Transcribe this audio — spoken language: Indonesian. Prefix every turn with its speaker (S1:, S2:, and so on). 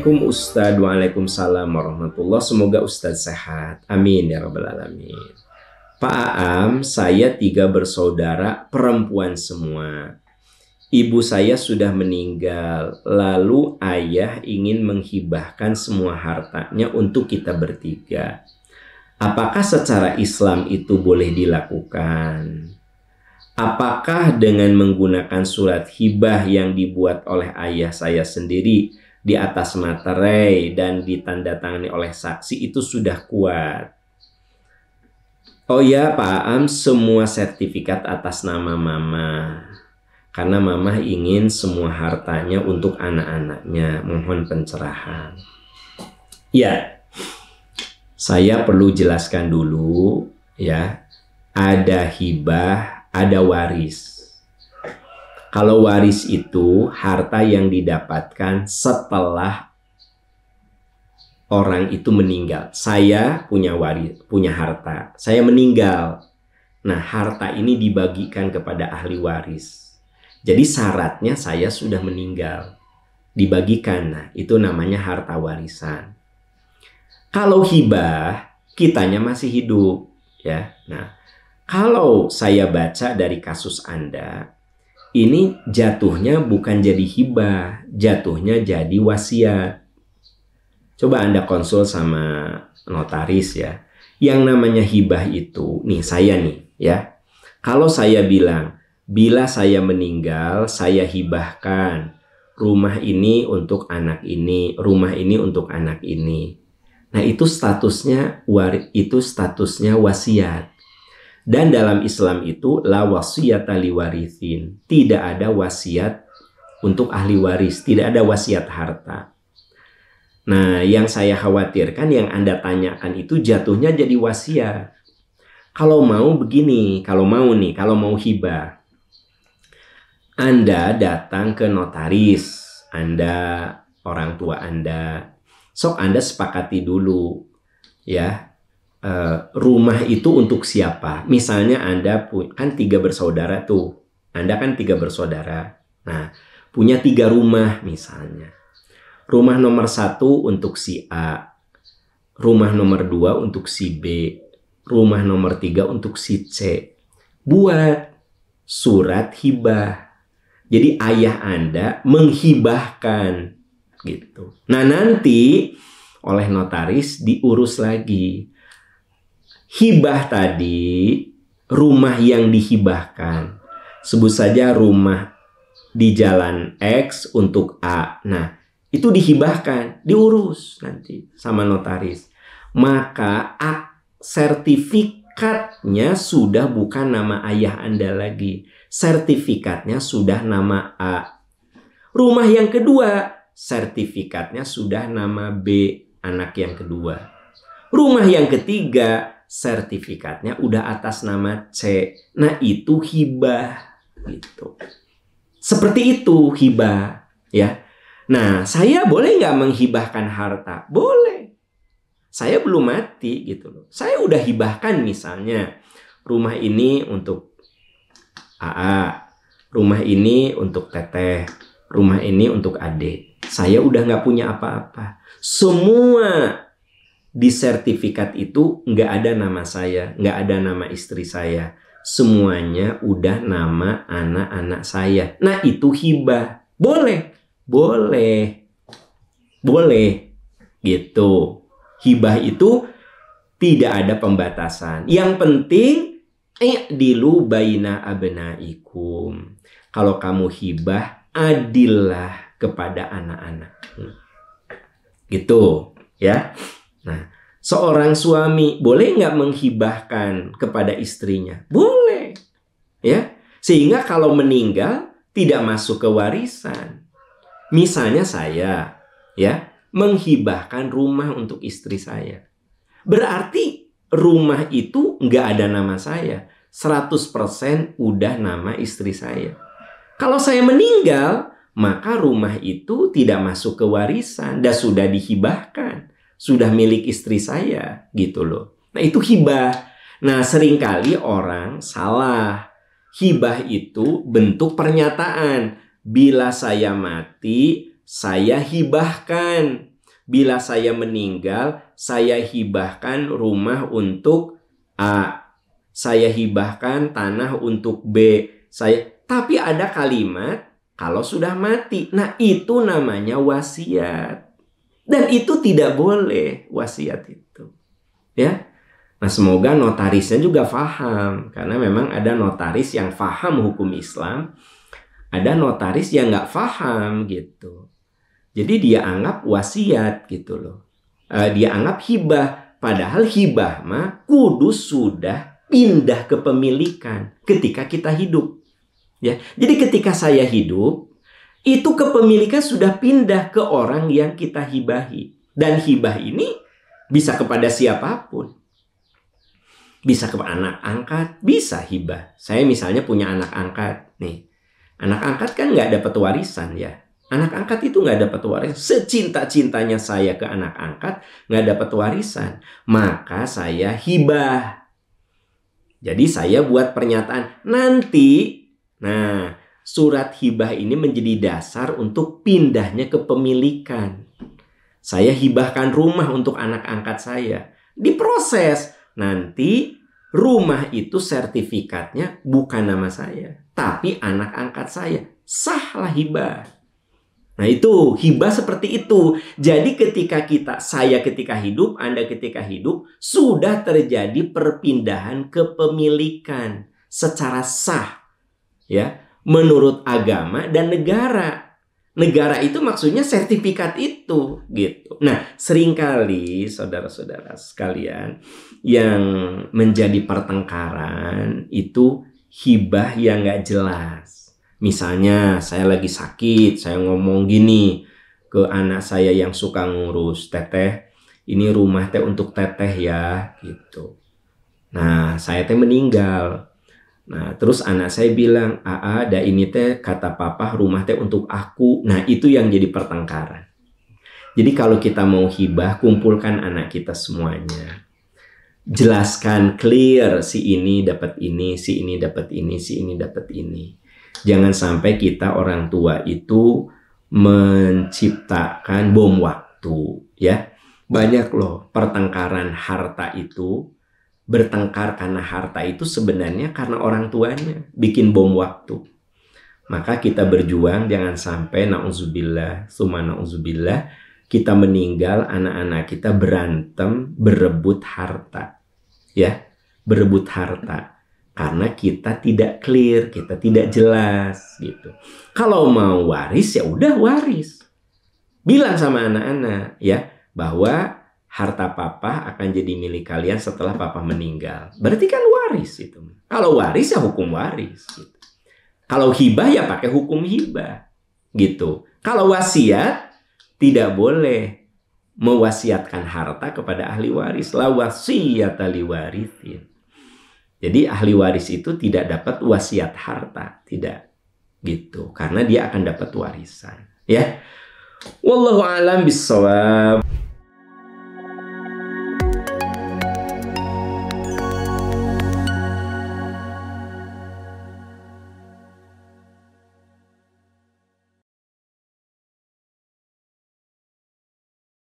S1: Assalamualaikum Ustadz. Waalaikumsalam warahmatullah. Semoga Ustadz sehat. Amin ya rabbal alamin. Pak Aam, saya 3 bersaudara perempuan semua. Ibu saya sudah meninggal, lalu ayah ingin menghibahkan semua hartanya untuk kita bertiga. Apakah secara Islam itu boleh dilakukan? Apakah dengan menggunakan surat hibah yang dibuat oleh ayah saya sendiri di atas materai dan ditandatangani oleh saksi itu sudah kuat? Oh ya Pak Aam, semua sertifikat atas nama Mama. Karena Mama ingin semua hartanya untuk anak-anaknya. Mohon pencerahan. Ya, saya perlu jelaskan dulu ya. Ada hibah, ada waris. Kalau waris itu harta yang didapatkan setelah orang itu meninggal. Saya punya waris, punya harta. Saya meninggal. Nah, harta ini dibagikan kepada ahli waris. Jadi syaratnya saya sudah meninggal. Dibagikan. Nah, itu namanya harta warisan. Kalau hibah, kitanya masih hidup, ya. Nah, kalau saya baca dari kasus Anda, ini jatuhnya bukan jadi hibah, jatuhnya jadi wasiat. Coba Anda konsul sama notaris ya. Yang namanya hibah itu, nih saya nih ya. Kalau saya bilang, bila saya meninggal, saya hibahkan rumah ini untuk anak ini, rumah ini untuk anak ini. Nah, itu statusnya wasiat. Dan dalam Islam itu la wasiyata li warithin. Tidak ada wasiat untuk ahli waris, tidak ada wasiat harta. Nah, yang saya khawatirkan, yang Anda tanyakan itu jatuhnya jadi wasiat. Kalau mau begini, kalau mau hibah, Anda datang ke notaris, Anda, orang tua Anda, sok Anda sepakati dulu, ya, rumah itu untuk siapa? Misalnya Anda kan 3 bersaudara tuh, Anda kan 3 bersaudara, nah punya 3 rumah misalnya. Rumah nomor 1 untuk si A, rumah nomor 2 untuk si B, rumah nomor 3 untuk si C. Buat surat hibah. Jadi ayah Anda menghibahkan gitu. Nah, nanti oleh notaris diurus lagi. Hibah tadi, rumah yang dihibahkan. Sebut saja rumah di jalan X untuk A. Nah, itu dihibahkan, diurus nanti sama notaris. Maka sertifikatnya sudah bukan nama ayah Anda lagi. Sertifikatnya sudah nama A. Rumah yang kedua, sertifikatnya sudah nama B, anak yang kedua. Rumah yang ketiga, sertifikatnya udah atas nama C. Nah, itu hibah gitu. Seperti itu hibah, ya. Nah, saya boleh nggak menghibahkan harta? Boleh. Saya belum mati gitu loh. Saya udah hibahkan misalnya rumah ini untuk AA, rumah ini untuk Teteh, rumah ini untuk Adik. Saya udah nggak punya apa-apa. Semua di sertifikat itu nggak ada nama saya, nggak ada nama istri saya. Semuanya udah nama anak-anak saya. Nah, itu hibah. Boleh. Boleh gitu. Hibah itu tidak ada pembatasan. Yang penting i'dilu baina abnaikum. Kalau kamu hibah, adillah kepada anak-anak. Gitu ya. Nah, seorang suami boleh nggak menghibahkan kepada istrinya? Boleh. Ya. Sehingga kalau meninggal tidak masuk ke warisan. Misalnya saya ya menghibahkan rumah untuk istri saya. Berarti rumah itu nggak ada nama saya. 100% udah nama istri saya. Kalau saya meninggal, maka rumah itu tidak masuk ke warisan dan sudah dihibahkan. Sudah milik istri saya gitu loh. Nah, itu hibah. Nah, seringkali orang salah. Hibah itu bentuk pernyataan. Bila saya mati, saya hibahkan bila saya meninggal, saya hibahkan rumah untuk A, saya hibahkan tanah untuk B, tapi ada kalimat kalau sudah mati. Nah, itu namanya wasiat. Dan itu tidak boleh wasiat itu. Ya. Nah, semoga notarisnya juga paham, karena memang ada notaris yang paham hukum Islam, ada notaris yang nggak paham gitu. Jadi dia anggap wasiat gitu loh. Dia anggap hibah, padahal hibah mah kudu sudah pindah kepemilikan ketika kita hidup. Ya, jadi ketika saya hidup, itu kepemilikan sudah pindah ke orang yang kita hibahi, dan hibah ini bisa kepada siapapun. Bisa ke anak angkat, bisa hibah. Saya misalnya punya anak angkat. Nih, anak angkat kan nggak dapat warisan ya. Anak angkat itu nggak dapat warisan. Secinta-cintanya saya ke anak angkat, nggak dapat warisan. Maka saya hibah. Jadi saya buat pernyataan nanti. Nah, surat hibah ini menjadi dasar untuk pindahnya kepemilikan. Saya hibahkan rumah untuk anak angkat saya. Diproses. Nanti rumah itu sertifikatnya bukan nama saya, tapi anak angkat saya. Sahlah hibah. Nah, itu hibah seperti itu. Jadi saya ketika hidup, Anda ketika hidup, sudah terjadi perpindahan kepemilikan secara sah. Ya, menurut agama dan negara. Negara itu maksudnya sertifikat itu gitu. Nah, seringkali saudara-saudara sekalian yang menjadi pertengkaran itu hibah yang nggak jelas. Misalnya saya lagi sakit, saya ngomong gini ke anak saya yang suka ngurus, "Teteh, ini rumah teh untuk teteh ya," gitu. Nah, saya teh meninggal. Nah, terus anak saya bilang, ada ini teh kata papa rumah teh untuk aku. Nah, itu yang jadi pertengkaran. Jadi kalau kita mau hibah, kumpulkan anak kita semuanya. Jelaskan clear, si ini dapat ini, si ini dapat ini, si ini dapat ini. Jangan sampai kita orang tua itu menciptakan bom waktu, ya. Banyak loh pertengkaran harta itu. Bertengkar karena harta itu sebenarnya karena orang tuanya bikin bom waktu. Maka kita berjuang jangan sampai na'udzubillah, summa na'udzubillah, kita meninggal, anak-anak kita berantem, berebut harta. Ya, berebut harta. Karena kita tidak clear, kita tidak jelas gitu. Kalau mau waris ya udah waris. Bilang sama anak-anak ya bahwa harta papa akan jadi milik kalian setelah papa meninggal. Berarti kan waris itu. Kalau waris ya hukum waris. Gitu. Kalau hibah ya pakai hukum hibah. Gitu. Kalau wasiat tidak boleh mewasiatkan harta kepada ahli waris. La wasiyata li warithin. Jadi ahli waris itu tidak dapat wasiat harta. Tidak. Gitu. Karena dia akan dapat warisan. Ya. Wallahu a'lam bishawab.